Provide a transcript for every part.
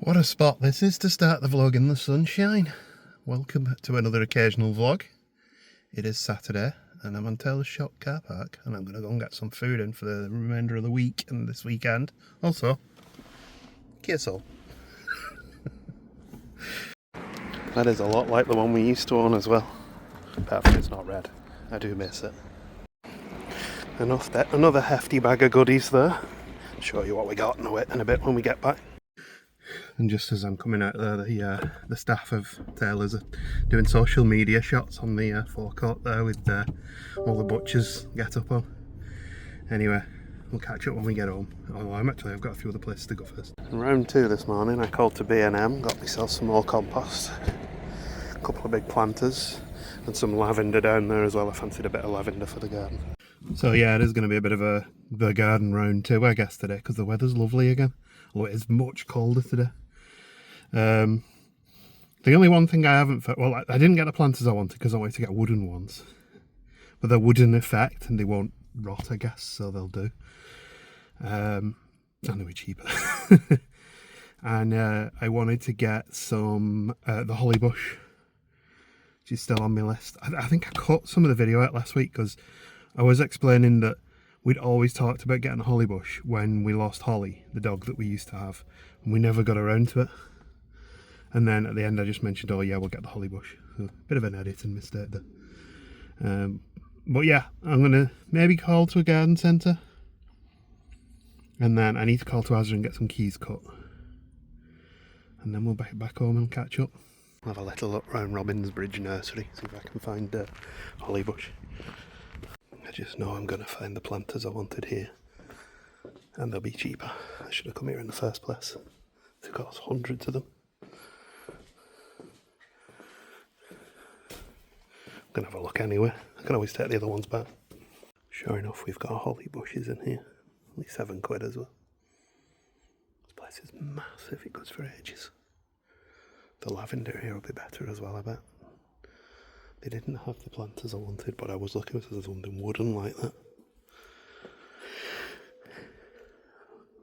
What a spot this is to start the vlog in the sunshine. Welcome to another occasional vlog. It is Saturday and I'm on Taylor's Shop car park and I'm going to go and get some food in for the remainder of the week and this weekend. Also, kiss all. That is a lot like the one we used to own as well. Apart from it's not red. I do miss it. Another hefty bag of goodies there. I'll show you what we got in a bit when we get back. And just as I'm coming out there, the staff of Taylor's are doing social media shots on the forecourt there with all the butchers get up on. Anyway, we'll catch up when we get home. Oh, I've got a few other places to go first. Round 2 this morning, I called to B&M, got myself some more compost, a couple of big planters, and some lavender down there as well. I fancied a bit of lavender for the garden. So yeah, it is going to be a bit of the garden round 2, I guess, today, because the weather's lovely again. Although it is much colder today. The only one thing I haven't... Well, I didn't get the planters I wanted because I wanted to get wooden ones. But they're wooden effect and they won't rot, I guess, so they'll do. And they were cheaper. And I wanted to get some... the holly bush, which is still on my list. I think I cut some of the video out last week because I was explaining that we'd always talked about getting a holly bush when we lost Holly, the dog that we used to have, and we never got around to it. And then at the end I just mentioned, oh yeah, we'll get the holly bush. So, bit of an editing mistake there. But yeah, I'm going to maybe call to a garden centre. And then I need to call to Asda and get some keys cut. And then we'll be back home and catch up. I'll have a little look round Robin's Bridge nursery, see if I can find holly bush. I just know I'm going to find the planters I wanted here. And they'll be cheaper. I should have come here in the first place. They've got hundreds of them. I'm going to have a look anyway. I can always take the other ones back. Sure enough, we've got holly bushes in here. Only £7 as well. This place is massive. It goes for ages. The lavender here will be better as well, I bet. They didn't have the planters I wanted, but I was looking for something wooden like that.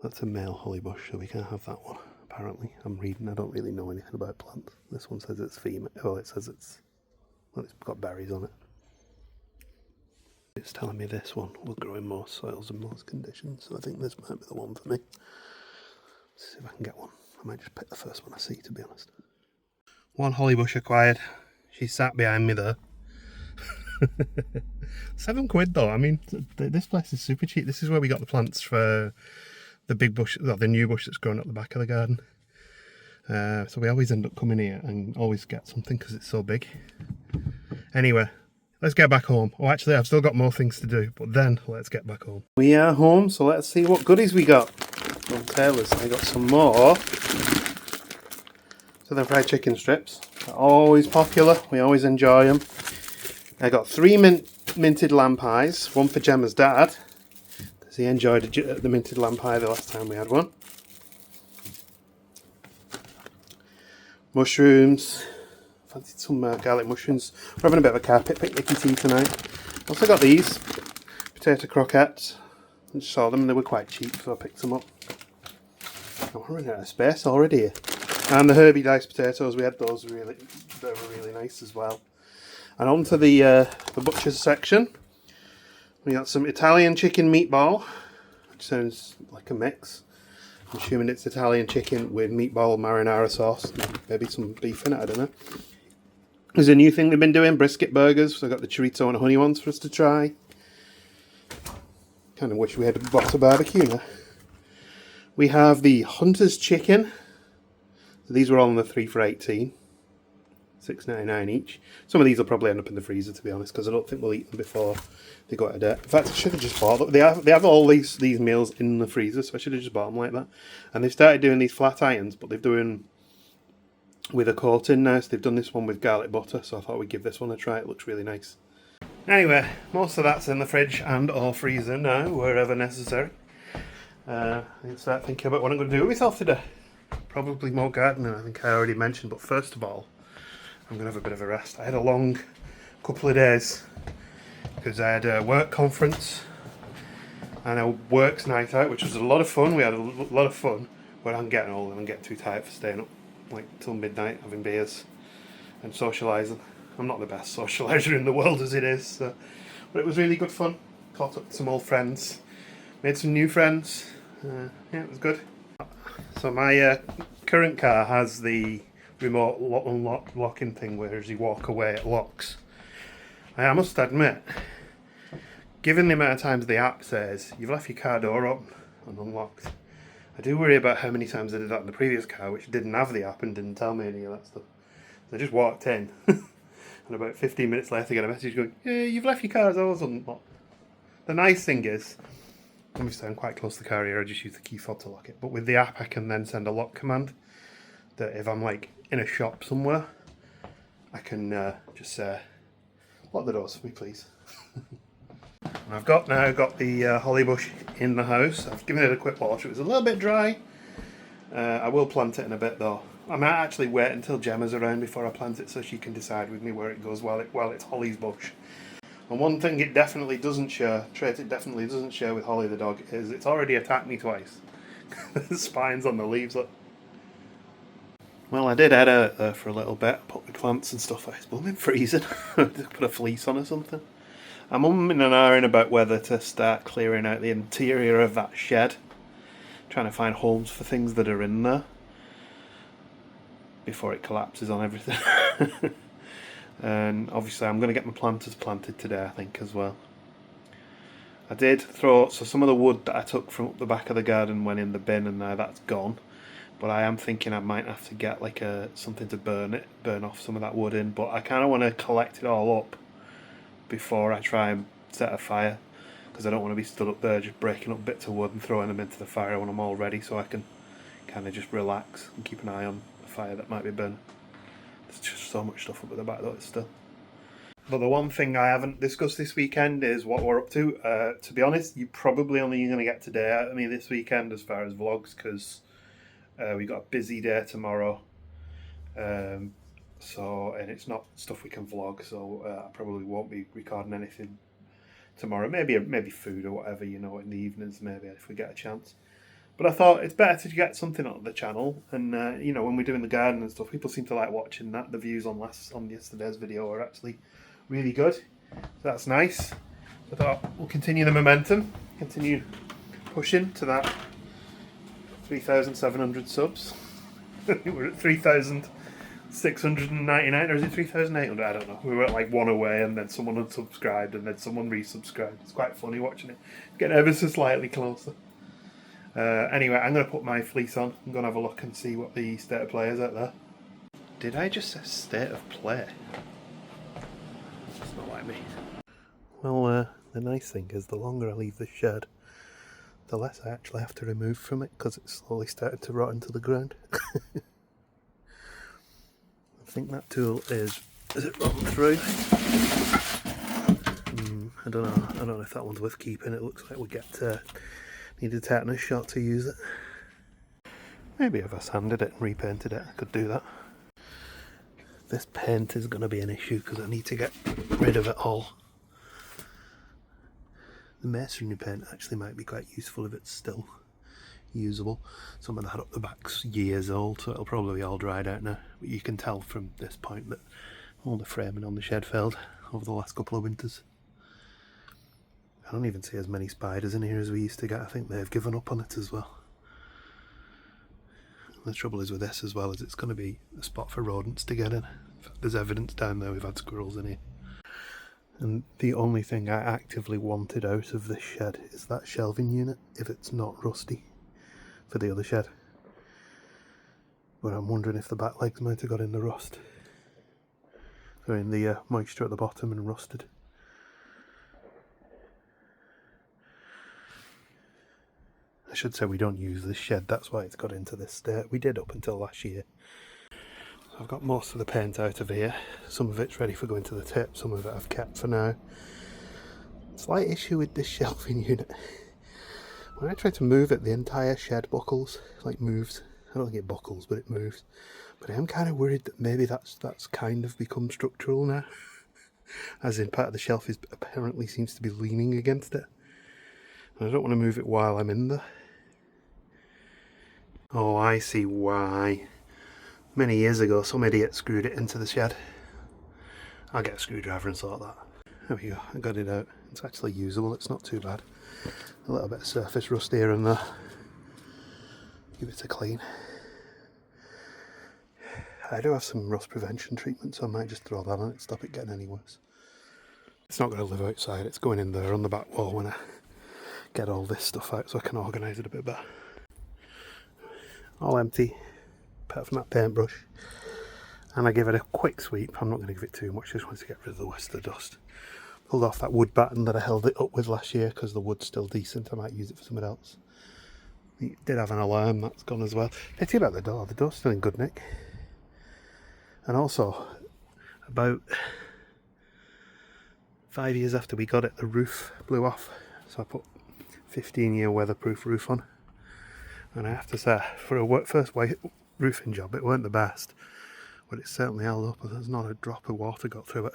That's a male holly bush, so we can't have that one, apparently. I'm reading, I don't really know anything about plants. This one says it's female. Oh, it says it's got berries on it. It's telling me this one will grow in most soils and most conditions, so I think this might be the one for me. Let's see if I can get one. I might just pick the first one I see, to be honest. One holly bush acquired. She's sat behind me there. £7 though. I mean, this place is super cheap. This is where we got the plants for the big bush, well, the new bush that's growing up the back of the garden. So we always end up coming here and always get something because it's so big. Anyway, let's get back home. Oh, actually, I've still got more things to do, but then let's get back home. We are home, so let's see what goodies we got from Taylor's. I got some more. So the fried chicken strips. They're always popular. We always enjoy them. I got 3 minted lamb pies. One for Gemma's dad, because he enjoyed the minted lamb pie the last time we had one. Mushrooms. Fancied some garlic mushrooms. We're having a bit of a carpet picnicky tea tonight. Also got these potato croquettes. I just saw them and they were quite cheap, so I picked them up. I'm running out of space already here. And the herby diced potatoes, we had those, they were really nice as well. And on to the butcher's section. We got some Italian chicken meatball, which sounds like a mix. I'm assuming it's Italian chicken with meatball marinara sauce, maybe some beef in it, I don't know. There's a new thing they've been doing, brisket burgers. So I got the chorizo and honey ones for us to try. Kind of wish we had bought a barbecue now. We have the Hunter's chicken. So these were all on the 3 for $18. $6.99 each. Some of these will probably end up in the freezer, to be honest, because I don't think we'll eat them before they go out of date. In fact, I should have just bought them. They have all these meals in the freezer, so I should have just bought them like that. And they've started doing these flat irons, but they're doing with a coating now. So they've done this one with garlic butter, so I thought we'd give this one a try. It looks really nice. Anyway, most of that's in the fridge and or freezer now, wherever necessary. I need to start thinking about what I'm going to do with myself today. Probably more gardening, I think I already mentioned, but first of all, I'm going to have a bit of a rest. I had a long couple of days because I had a work conference and a works night out, which was a lot of fun. We had a lot of fun, But I'm getting old and I'm getting too tired for staying up like till midnight having beers and socialising. I'm not the best socialiser in the world as it is, so. But it was really good fun. Caught up with some old friends, made some new friends. Yeah, it was good. So my current car has the remote locking thing where as you walk away it locks. I must admit, given the amount of times the app says you've left your car door open and unlocked, I do worry about how many times I did that in the previous car, which didn't have the app and didn't tell me any of that stuff. So I just walked in, and about 15 minutes later I get a message going, yeah, you've left your car doors unlocked. The nice thing is, obviously I'm quite close to the car here, I just use the key fob to lock it, but with the app I can then send a lock command that if I'm like in a shop somewhere, I can just say, lock the doors for me please. And I've now got the holly bush in the house. I've given it a quick wash. It was a little bit dry. I will plant it in a bit though. I might actually wait until Gemma's around before I plant it so she can decide with me where it goes while it's Holly's bush. And one thing it definitely doesn't share, trait it definitely doesn't share with Holly the dog, is it's already attacked me twice. The spines on the leaves. Look. Well, I did head out there for a little bit, put the plants and stuff. It's blooming freezing. Just put a fleece on or something. I'm umming and ahhing about whether to start clearing out the interior of that shed. Trying to find homes for things that are in there before it collapses on everything. And obviously I'm going to get my planters planted today, I think, as well. I did throw, so some of the wood that I took from up the back of the garden went in the bin and now that's gone. But I am thinking I might have to get like something to burn off some of that wood in. But I kind of want to collect it all up before I try and set a fire, because I don't want to be stood up there just breaking up bits of wood and throwing them into the fire when I'm all ready, so I can kind of just relax and keep an eye on the fire that might be burning. There's just so much stuff up at the back though, it's still. But the one thing I haven't discussed this weekend is what we're up to. To be honest, you're probably only going to get today out of me this weekend as far as vlogs, because we got a busy day tomorrow. And it's not stuff we can vlog, so I probably won't be recording anything tomorrow. Maybe food or whatever, you know, in the evenings, maybe if we get a chance. But I thought it's better to get something on the channel, and you know, when we're doing the garden and stuff, people seem to like watching that. The views on yesterday's video are actually really good, so that's nice. I thought we'll continue the momentum, continue pushing to that 3,700 subs. We're at 3,699, or is it 3,800? I don't know. We were at like one away, and then someone unsubscribed, and then someone resubscribed. It's quite funny watching it. Getting ever so slightly closer. Anyway, I'm going to put my fleece on. I'm going to have a look and see what the state of play is out there. Did I just say state of play? It's not like me. Well, the nice thing is the longer I leave the shed, the less I actually have to remove from it, because it's slowly started to rot into the ground. I think that tool is it rotten through? I don't know if that one's worth keeping. It looks like we need a tetanus shot to use it. Maybe if I sanded it and repainted it, I could do that. This paint is going to be an issue because I need to get rid of it all. The masonry paint actually might be quite useful if it's still usable. Some of that up the back's years old, so it'll probably be all dried out now. But you can tell from this point that all the framing on the shed failed over the last couple of winters. I don't even see as many spiders in here as we used to get. I think they've given up on it as well. The trouble is with this as well, is it's going to be a spot for rodents to get in. In fact, there's evidence down there we've had squirrels in here. And the only thing I actively wanted out of this shed is that shelving unit, if it's not rusty, for the other shed. But I'm wondering if the back legs might have got in the rust. So in the moisture at the bottom and rusted. I should say we don't use this shed, that's why it's got into this state. We did up until last year. So I've got most of the paint out of here. Some of it's ready for going to the tip, some of it I've kept for now. Slight issue with this shelving unit. When I try to move it, the entire shed buckles, like moves. I don't think it buckles, but it moves. But I am kind of worried that maybe that's kind of become structural now. As in, part of the shelf apparently seems to be leaning against it. And I don't want to move it while I'm in there. Oh, I see why. Many years ago, some idiot screwed it into the shed. I'll get a screwdriver and sort that. There we go, I got it out. It's actually usable, it's not too bad. A little bit of surface rust here and there. Give it a clean. I do have some rust prevention treatment, so I might just throw that on it, stop it getting any worse. It's not going to live outside, it's going in there on the back wall when I get all this stuff out so I can organise it a bit better. All empty, apart from that paintbrush. And I give it a quick sweep. I'm not going to give it too much, just want to get rid of the rest of the dust. Pulled off that wood batten that I held it up with last year because the wood's still decent. I might use it for something else. It did have an alarm, that's gone as well. Pity about the door's still in good nick. And also, about 5 years after we got it, the roof blew off. So I put 15-year weatherproof roof on. And I have to say, for a first roofing job, it weren't the best. But it certainly held up, and there's not a drop of water got through it.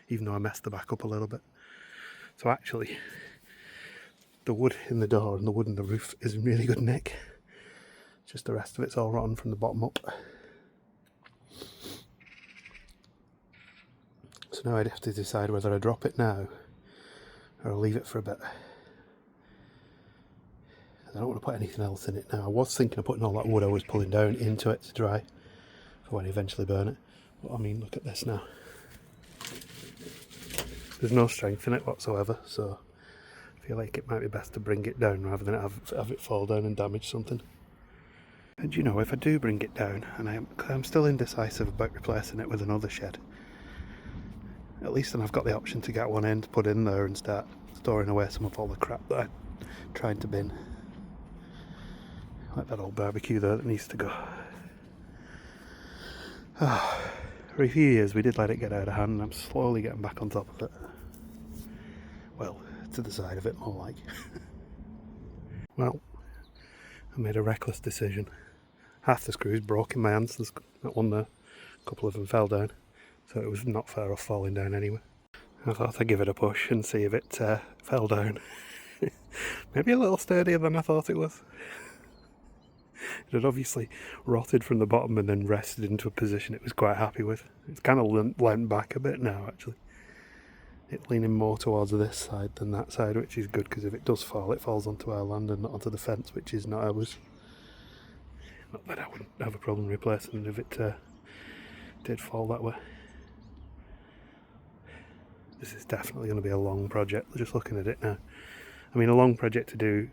Even though I messed the back up a little bit. So actually, the wood in the door and the wood in the roof is in really good nick. Just the rest of it's all rotten from the bottom up. So now I'd have to decide whether I drop it now or I'll leave it for a bit. I don't want to put anything else in it now. I was thinking of putting all that wood I was pulling down into it to dry for when I eventually burn it. But I mean, look at this now. There's no strength in it whatsoever, so I feel like it might be best to bring it down rather than have it fall down and damage something. And you know, if I do bring it down, and I'm still indecisive about replacing it with another shed, at least then I've got the option to get one in to put in there and start storing away some of all the crap that I'm trying to bin. Like that old barbecue there that needs to go. For a few years we did let it get out of hand, and I'm slowly getting back on top of it. Well, to the side of it more like. Well, I made a reckless decision. Half the screws broke in my hands, there's that one there. A couple of them fell down, so it was not far off falling down anyway. I thought I'd give it a push and see if it fell down. Maybe a little sturdier than I thought it was. It had obviously rotted from the bottom and then rested into a position it was quite happy with. It's kind of leant back a bit now actually. It's leaning more towards this side than that side, which is good because if it does fall, it falls onto our land and not onto the fence, which is not ours. Not that I wouldn't have a problem replacing it if it did fall that way. This is definitely going to be a long project, just looking at it now. I mean, a long project to do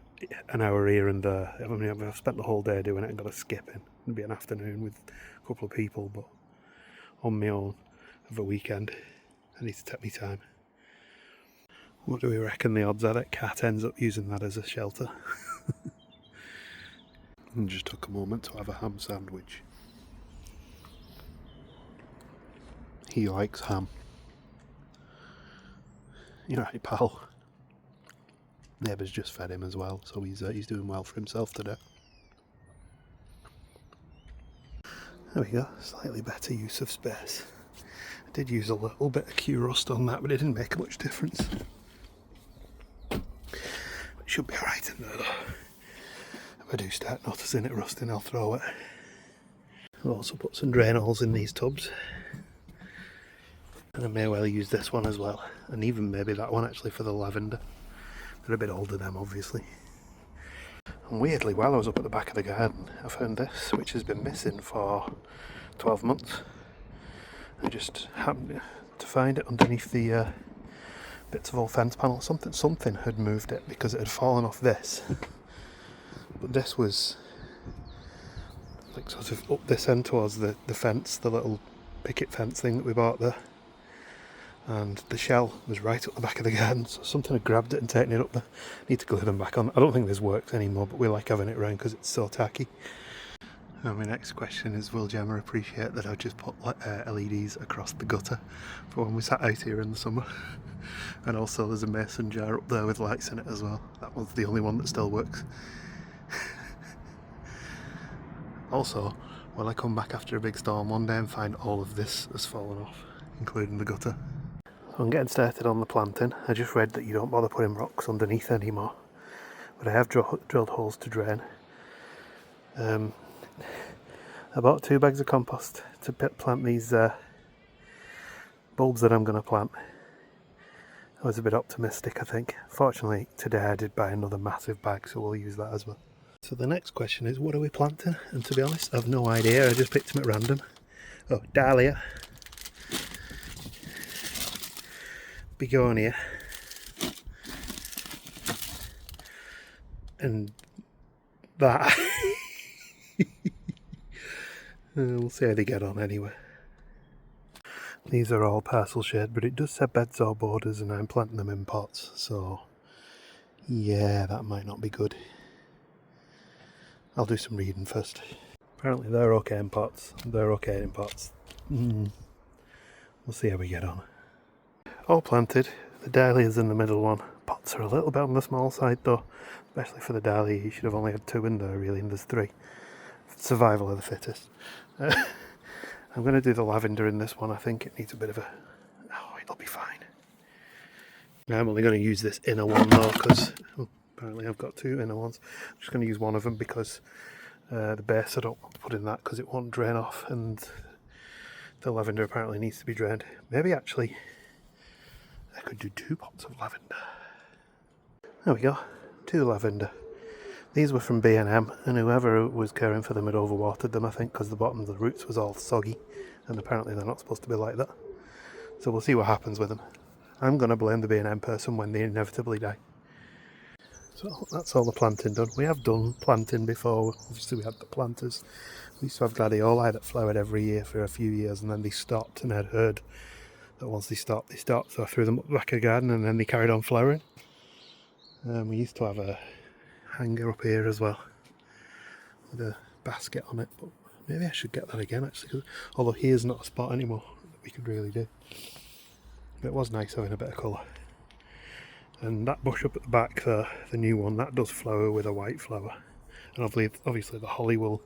an hour here and there. I mean, I've spent the whole day doing it and got to skip in. It'd be an afternoon with a couple of people, but on my own of a weekend, I need to take my time. What do we reckon the odds are that Cat ends up using that as a shelter? And just took a moment to have a ham sandwich. He likes ham. You're right, pal. Neighbours just fed him as well, so he's doing well for himself today. There we go, slightly better use of space. I did use a little bit of Q rust on that, but it didn't make much difference. It should be alright in there though. If I do start noticing it rusting, I'll throw it. I've also put some drain holes in these tubs. And I may well use this one as well, and even maybe that one actually for the lavender. They're a bit older them obviously. And weirdly, while I was up at the back of the garden, I found this, which has been missing for 12 months. I just happened to find it underneath the bits of old fence panel. Something had moved it because it had fallen off this. But this was like sort of up this end towards the fence, the little picket fence thing that we bought there. And the shell was right up the back of the garden, so something had grabbed it and taken it up there. Need to glue them back on. I don't think this works anymore, but we like having it around because it's so tacky. And my next question is, will Gemma appreciate that I've just put LEDs across the gutter for when we sat out here in the summer? And also there's a mason jar up there with lights in it as well. That one's the only one that still works. Also, will I come back after a big storm one day and find all of this has fallen off, including the gutter? I'm getting started on the planting. I just read that you don't bother putting rocks underneath anymore, but I have drilled holes to drain. I bought 2 bags of compost to plant these bulbs that I'm going to plant. I was a bit optimistic, I think. Fortunately, today I did buy another massive bag, so we'll use that as well. So the next question is, what are we planting? And to be honest, I've no idea. I just picked them at random. Oh, dahlia, begonia, and that. We'll see how they get on anyway. These are all parcel shade, but it does say beds or borders, and I'm planting them in pots, so yeah, that might not be good. I'll do some reading first. Apparently they're okay in pots. They're okay in pots. We'll see how we get on. All planted. The dahlia's in the middle one. Pots are a little bit on the small side though, especially for the dahlia. You should have only had 2 in there really, and there's 3. Survival of the fittest. I'm going to do the lavender in this one. I think it needs a bit of a... Oh, it'll be fine. Now I'm only going to use this inner one though, because apparently I've got 2 inner ones. I'm just going to use one of them because the base I don't want to put in that because it won't drain off, and the lavender apparently needs to be drained. Maybe actually I could do 2 pots of lavender. There we go, 2 lavender. These were from B&M, and whoever was caring for them had overwatered them, I think, because the bottom of the roots was all soggy, and apparently they're not supposed to be like that. So we'll see what happens with them. I'm going to blame the B&M person when they inevitably die. So that's all the planting done. We have done planting before. Obviously we had the planters. We used to have gladioli that flowered every year for a few years, and then they stopped, and I'd heard that once they stopped, so I threw them up the back of the garden, and then they carried on flowering. We used to have a hanger up here as well with a basket on it, but maybe I should get that again actually, cause, although here's not a spot anymore that we could really do. But it was nice having a bit of colour. And that bush up at the back there, the new one, that does flower with a white flower, and obviously the holly will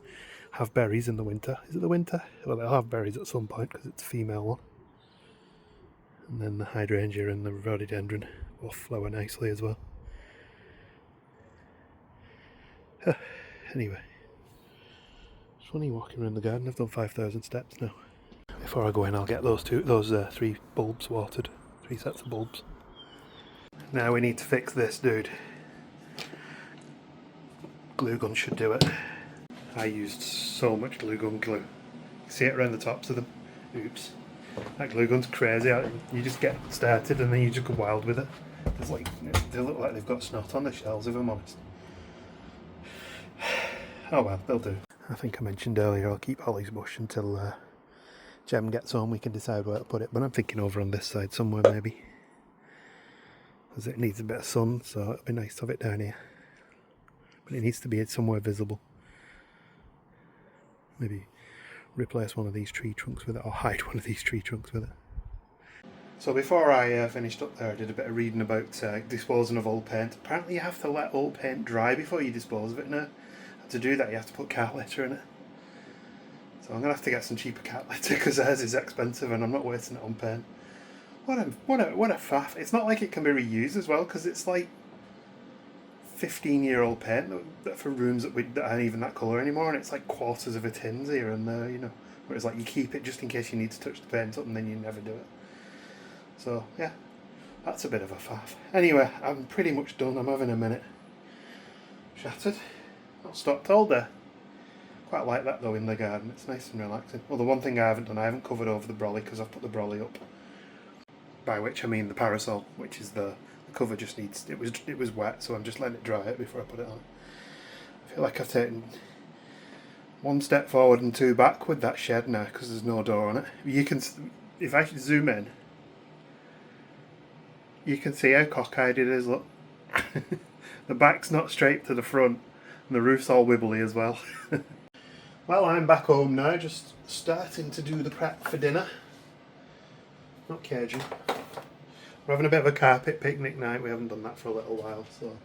have berries in the winter. Is it the winter? Well, they'll have berries at some point because it's a female one. And then the hydrangea and the rhododendron both flower nicely as well. Anyway, it's funny walking around the garden. I've done 5,000 steps now. Before I go in, I'll get those 3 bulbs watered. 3 sets of bulbs. Now we need to fix this, dude. Glue gun should do it. I used so much glue gun glue. See it around the tops of them? Oops. That glue gun's crazy. You just get started and then you just go wild with it. They look like they've got snot on the shells, if I'm honest. Oh well, they'll do. I think I mentioned earlier I'll keep Holly's bush until Jem gets home. We can decide where to put it, but I'm thinking over on this side somewhere maybe, because it needs a bit of sun, so it'd be nice to have it down here. But it needs to be somewhere visible. Maybe replace one of these tree trunks with it, or hide one of these tree trunks with it. So before I finished up there, I did a bit of reading about disposing of old paint. Apparently you have to let old paint dry before you dispose of it now. To do that you have to put cat litter in it. So I'm going to have to get some cheaper cat litter because theirs is expensive and I'm not wasting it on paint. What a faff. It's not like it can be reused as well, because it's like 15-year-old paint that for rooms that aren't even that colour anymore, and it's like quarters of a tins here and there, you know. Whereas like you keep it just in case you need to touch the paint up and then you never do it. So yeah, that's a bit of a faff. Anyway, I'm pretty much done. I'm having a minute. Shattered. Not stopped all day. Quite like that though in the garden. It's nice and relaxing. Well, the one thing I haven't done, I haven't covered over the brolly because I've put the brolly up. By which I mean the parasol, which is the cover just needs, it was wet, so I'm just letting it dry it before I put it on. I feel like I've taken 1 step forward and 2 back with that shed now because there's no door on it. You can, if I zoom in, you can see how cockeyed it is, look. The back's not straight to the front and the roof's all wibbly as well. Well, I'm back home now, just starting to do the prep for dinner. Not Cajun. We're having a bit of a carpet picnic night. We haven't done that for a little while, so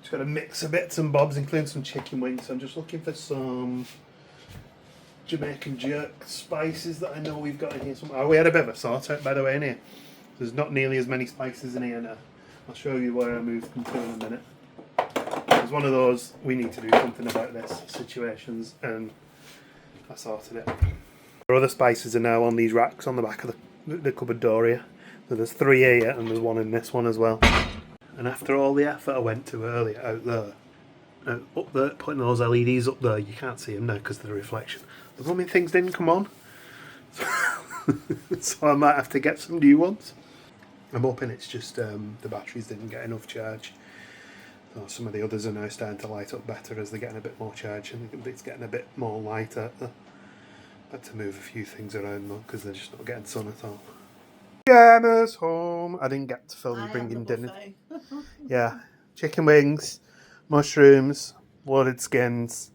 just got to mix a bits and bobs, including some chicken wings. So I'm just looking for some Jamaican jerk spices that I know we've got in here somewhere. Oh, we had a bit of a sort out, by the way, in here. There's not nearly as many spices in here now. I'll show you where I moved them to in a minute. was one of those, we need to do something about this situations, and I sorted it. Our other spices are now on these racks on the back of the cupboard door here. So there's 3 here and there's 1 in this one as well. And after all the effort I went to earlier out there, up there, putting those LEDs up there, you can't see them now because of the reflection. The blooming things didn't come on. So I might have to get some new ones. I'm hoping it's just the batteries didn't get enough charge. So some of the others are now starting to light up better as they're getting a bit more charge, and it's getting a bit more light out there. Had to move a few things around though because they're just not getting sun at all. Gemma's home. I didn't get to film you bringing dinner. Yeah, chicken wings, mushrooms, loaded skins,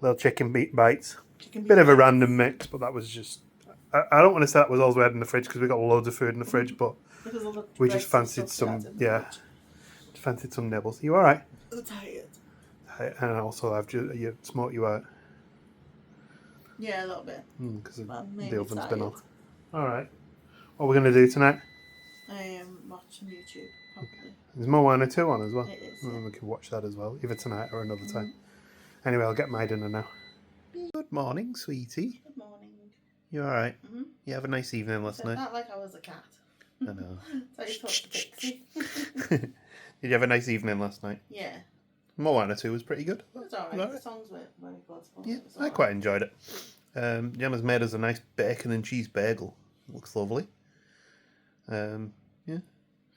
little chicken beat bites. Bit of a random mix, but that was just... I don't want to say that was all we had in the fridge because we got loads of food in the fridge, but we just fancied some... Yeah, fancied some nibbles. Are you alright? I'm tired. And also I've just smoked you out. Yeah, a little bit. Because the oven's been on. Tired. Alright. What are we going to do tonight? I am watching YouTube, probably. There's more 1 or 2 on as well. It is. We can watch that as well, either tonight or another time. Anyway, I'll get my dinner now. Good morning, sweetie. Good morning. You alright? You have a nice evening last night? Not like I was a cat. I know. So you talked to Pixie. Did you have a nice evening last night? Yeah. More 1 or 2 was pretty good. It was alright. The songs were very good. Yeah, I quite enjoyed it. Gemma's made us a nice bacon and cheese bagel. Looks lovely. Yeah.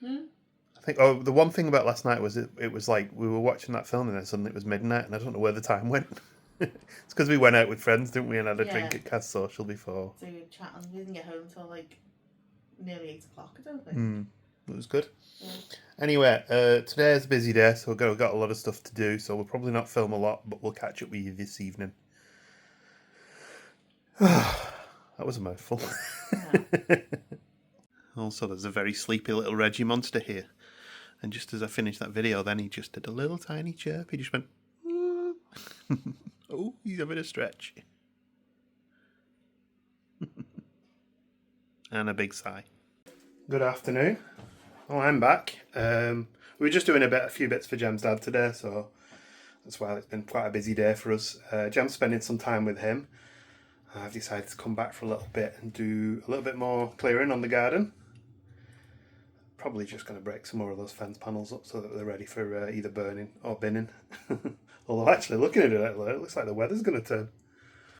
I think. Oh, the one thing about last night was it was like we were watching that film and then suddenly it was midnight and I don't know where the time went. It's because we went out with friends, didn't we, and had a drink at Cas Social before. So we were chatting. We didn't get home till like nearly 8 o'clock. I don't think. It was good. Yeah. Anyway, today's a busy day, so we've got a lot of stuff to do. So we'll probably not film a lot, but we'll catch up with you this evening. That was a mouthful. Yeah. Also, there's a very sleepy little Reggie monster here. And just as I finished that video, then he just did a little tiny chirp. He just went, oh, he's having a stretch. And a big sigh. Good afternoon. Oh, I'm back. We were just doing a few bits for Gem's dad today, so that's why it's been quite a busy day for us. Gem's spending some time with him. I've decided to come back for a little bit and do a little bit more clearing on the garden. Probably just going to break some more of those fence panels up so that they're ready for either burning or binning. Although actually looking at it looks like the weather's going to turn.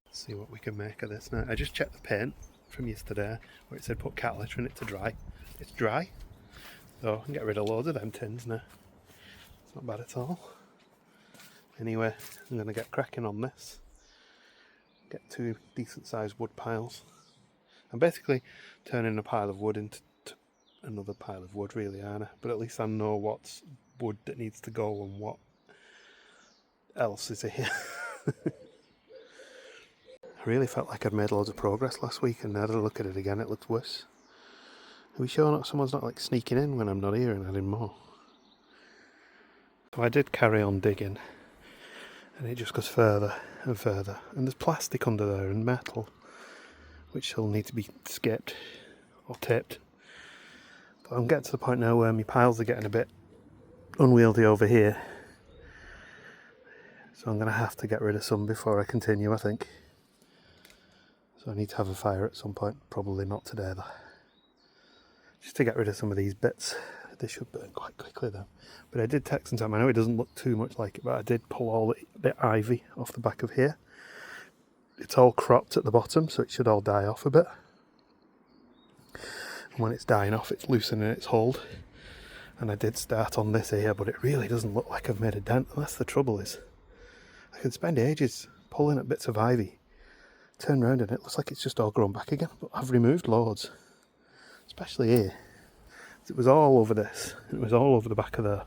Let's see what we can make of this now. I just checked the paint from yesterday where it said put cat litter in it to dry. It's dry. So I can get rid of loads of them tins now. It's not bad at all. Anyway, I'm going to get cracking on this. Get 2 decent sized wood piles. I'm basically turning a pile of wood into another pile of wood really, aren't I? But at least I know what's wood that needs to go and what else is here. I really felt like I'd made loads of progress last week, and now that I look at it again it looks worse. Are we sure someone's not like sneaking in when I'm not here and adding more? So I did carry on digging, and it just goes further and further, and there's plastic under there and metal which will need to be skipped or taped. But I'm getting to the point now where my piles are getting a bit unwieldy over here, so I'm going to have to get rid of some before I continue, I think. So I need to have a fire at some point, probably not today though, just to get rid of some of these bits. They should burn quite quickly though. But I did take some time. I know it doesn't look too much like it, but I did pull all the ivy off the back of here. It's all cropped at the bottom, so it should all die off a bit. And when it's dying off, it's loosening its hold. And I did start on this here, but it really doesn't look like I've made a dent. And that's the trouble is, I can spend ages pulling at bits of ivy, turn around and it looks like it's just all grown back again. But I've removed loads, especially here. It was all over this. It was all over the back of there.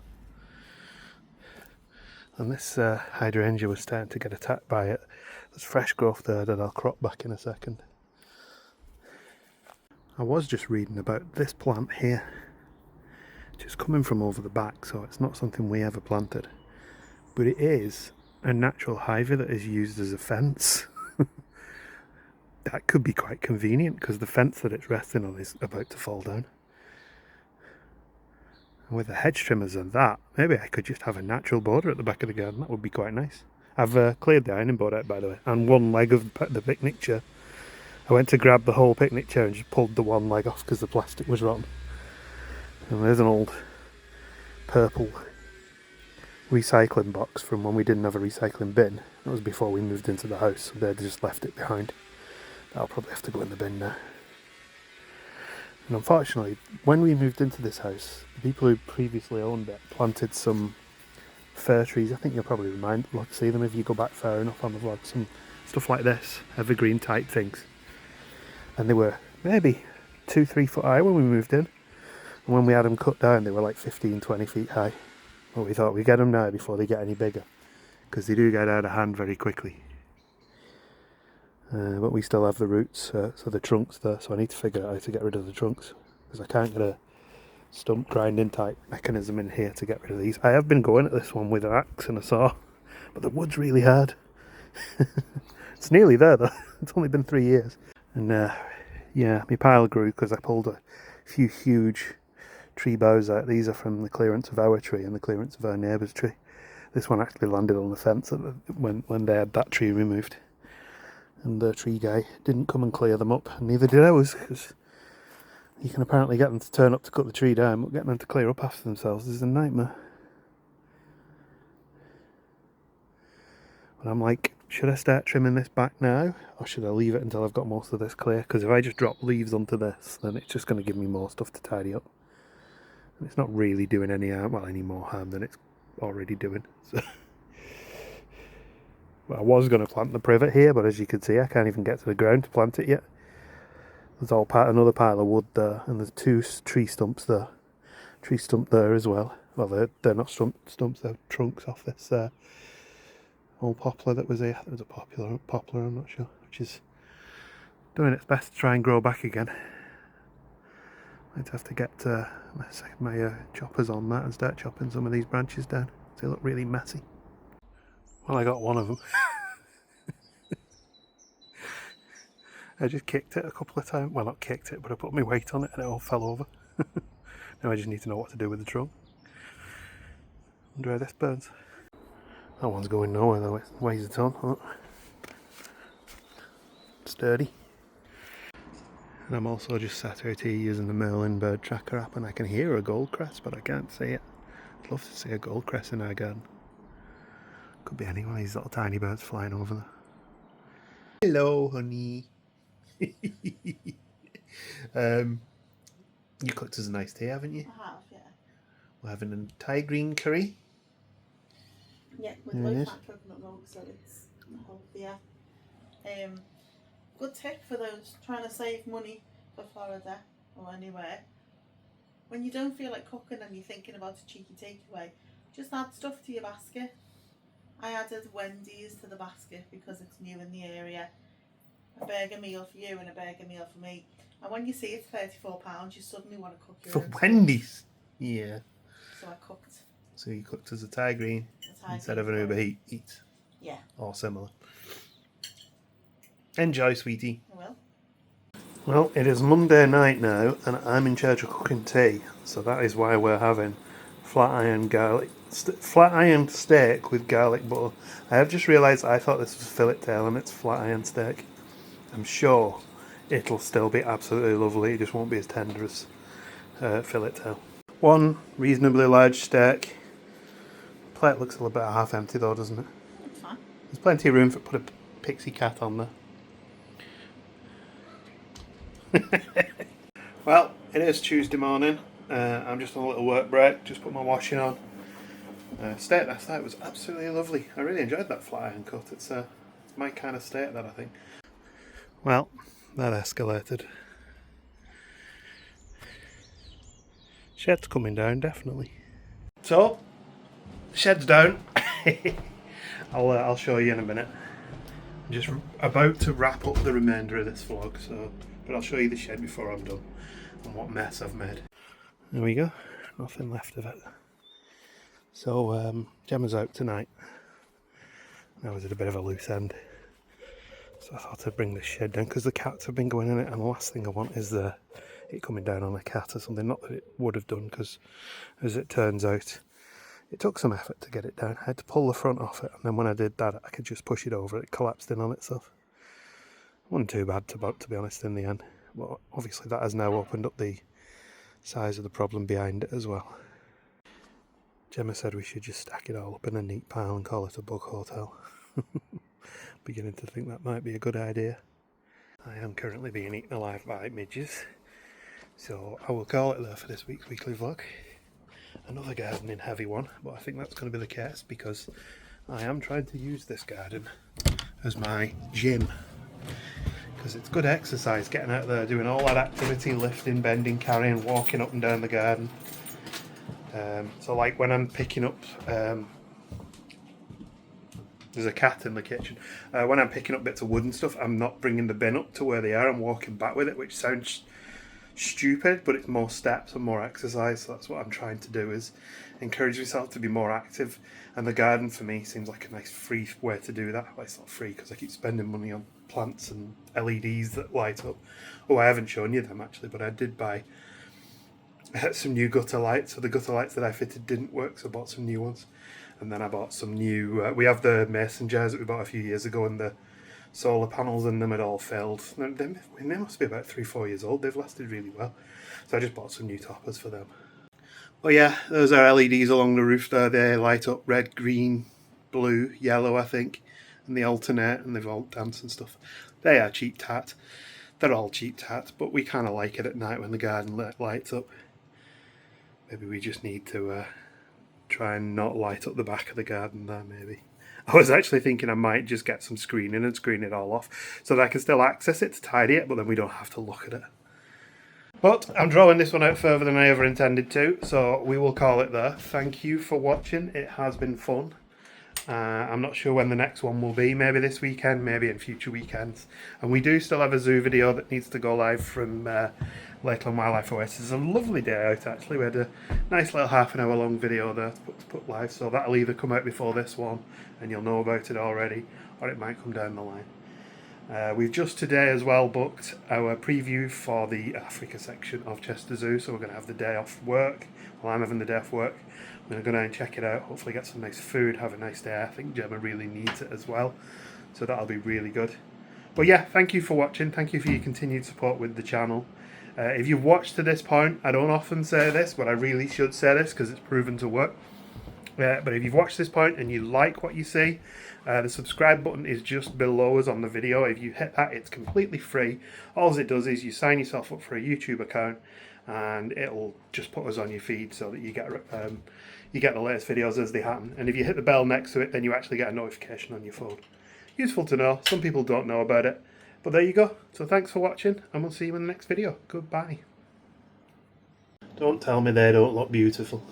And this hydrangea was starting to get attacked by it. There's fresh growth there that I'll crop back in a second. I was just reading about this plant here, which is coming from over the back, so it's not something we ever planted. But it is a natural ivy that is used as a fence. That could be quite convenient because the fence that it's resting on is about to fall down. And with the hedge trimmers and that, maybe I could just have a natural border at the back of the garden. That would be quite nice. I've cleared the ironing board out, by the way, and one leg of the picnic chair. I went to grab the whole picnic chair and just pulled the one leg off because the plastic was rotten. And there's an old purple recycling box from when we didn't have a recycling bin. That was before we moved into the house, so they'd just left it behind. That'll probably have to go in the bin now. And unfortunately, when we moved into this house, the people who previously owned it planted some fir trees. I think you'll probably see them if you go back far enough on the vlog. Some stuff like this, evergreen type things. And they were maybe 2-3 foot high when we moved in. And when we had them cut down, they were like 15-20 feet high. But we thought we'd get them now before they get any bigger, because they do get out of hand very quickly. But we still have the roots, so the trunks there, so I need to figure out how to get rid of the trunks, because I can't get a stump grinding type mechanism in here to get rid of these. I have been going at this one with an axe and a saw, but the wood's really hard. It's nearly there though. It's only been 3 years. And yeah, my pile grew because I pulled a few huge tree boughs out. These are from the clearance of our tree and the clearance of our neighbour's tree. This one actually landed on the fence when they had that tree removed. And the tree guy didn't come and clear them up, and neither did ours, because you can apparently get them to turn up to cut the tree down, but getting them to clear up after themselves is a nightmare. But I'm like, should I start trimming this back now, or should I leave it until I've got most of this clear? Because if I just drop leaves onto this, then it's just going to give me more stuff to tidy up. And it's not really doing any harm, well, any more harm than it's already doing. So. Well, I was going to plant the privet here, but as you can see, I can't even get to the ground to plant it yet. There's another pile of wood there, and there's 2 tree stumps there. Tree stump there as well. Well, they're not stumps, they're trunks off this old poplar that was here. It was a poplar, I'm not sure, which is doing its best to try and grow back again. I'd have to get my choppers on that and start chopping some of these branches down. They look really messy. Well, I got one of them. I just kicked it a couple of times. Well, not kicked it, but I put my weight on it and it all fell over. Now I just need to know what to do with the trunk. Wonder how this burns. That one's going nowhere though, it weighs a ton. Look. Sturdy. And I'm also just sat out here using the Merlin bird tracker app, and I can hear a goldcrest, but I can't see it. I'd love to see a goldcrest in our garden. Could be any one of these little tiny birds flying over there. Hello, honey. You cooked us a nice tea, haven't you? I have, yeah. We're having a Thai green curry. Yeah, with low fat coconut milk, so it's healthier. Good tip for those trying to save money for Florida or anywhere. When you don't feel like cooking and you're thinking about a cheeky takeaway, just add stuff to your basket. I added Wendy's to the basket because it's new in the area. A burger meal for you and a burger meal for me. And when you see it's £34, you suddenly want to cook your own. For Wendy's? Yeah. So I cooked. So you cooked as a Thai green instead of an Uber Eats? Yeah. Or similar. Enjoy, sweetie. I will. Well, it is Monday night now, and I'm in charge of cooking tea. So that is why we're having flat iron steak with garlic butter. I have just realised I thought this was fillet tail and it's flat iron steak. I'm sure it'll still be absolutely lovely, it just won't be as tender as fillet tail. One reasonably large steak. Plate looks a little bit half empty though, doesn't it? It's fine. There's plenty of room for put a pixie cat on there. Well, it is Tuesday morning. I'm just on a little work break, just put my washing on. Steak last night was absolutely lovely. I really enjoyed that flat iron cut. It's my kind of steak, that I think. Well, that escalated. Shed's coming down, definitely. So, the shed's down. I'll show you in a minute. I'm just about to wrap up the remainder of this vlog, but I'll show you the shed before I'm done and what mess I've made. There we go, nothing left of it. So Gemma's out tonight. I was at a bit of a loose end, so I thought I'd bring this shed down because the cats have been going in it, and the last thing I want is it coming down on a cat or something. Not that it would have done, because as it turns out, it took some effort to get it down. I had to pull the front off it, and then when I did that, I could just push it over. It collapsed in on itself. Wasn't too bad to be honest in the end. But obviously that has now opened up the size of the problem behind it as well. Gemma said we should just stack it all up in a neat pile and call it a bug hotel. Beginning to think that might be a good idea. I am currently being eaten alive by midges, so I will call it there for this week's weekly vlog. Another gardening heavy one, but I think that's going to be the case because I am trying to use this garden as my gym, because it's good exercise getting out there, doing all that activity, lifting, bending, carrying, walking up and down the garden. So like when I'm picking up, there's a cat in the kitchen, when I'm picking up bits of wood and stuff, I'm not bringing the bin up to where they are, I'm walking back with it, which sounds stupid, but it's more steps and more exercise. So that's what I'm trying to do, is encourage myself to be more active, and the garden for me seems like a nice free way to do that. Well, it's not free because I keep spending money on plants and LEDs that light up. Oh, I haven't shown you them actually, but I did buy some new gutter lights. So the gutter lights that I fitted didn't work, so I bought some new ones. And then I bought some new, we have the mason jars that we bought a few years ago, and the solar panels in them had all failed. They must be about 3-4 years old. They've lasted really well. So I just bought some new toppers for them. Well, yeah, those are LEDs along the roof there. They light up red, green, blue, yellow, I think. And they alternate, and they've all dance and stuff. They are cheap tat. They're all cheap tat, but we kind of like it at night when the garden lights up. Maybe we just need to try and not light up the back of the garden there, maybe. I was actually thinking I might just get some screening and screen it all off so that I can still access it to tidy it, but then we don't have to look at it. But I'm drawing this one out further than I ever intended to, so we will call it there. Thank you for watching. It has been fun. I'm not sure when the next one will be. Maybe this weekend, maybe in future weekends. And we do still have a zoo video that needs to go live from Lakeland Wildlife Oasis. It's a lovely day out actually. We had a nice little half-an-hour long video there to put live, so that'll either come out before this one and you'll know about it already, or it might come down the line. We've just today as well booked our preview for the Africa section of Chester Zoo, so we're going to have the day off work. Well, I'm having the day off work. I'm going to go down and check it out, hopefully get some nice food, have a nice day. I think Gemma really needs it as well, so that'll be really good. But yeah, thank you for watching, thank you for your continued support with the channel. If you've watched to this point, I don't often say this, but I really should say this because it's proven to work. But if you've watched this point and you like what you see, the subscribe button is just below us on the video. If you hit that, it's completely free. All it does is you sign yourself up for a YouTube account, and it'll just put us on your feed so that you get the latest videos as they happen. And if you hit the bell next to it, then you actually get a notification on your phone. Useful to know. Some people don't know about it. But there you go. So thanks for watching, and we'll see you in the next video. Goodbye. Don't tell me they don't look beautiful.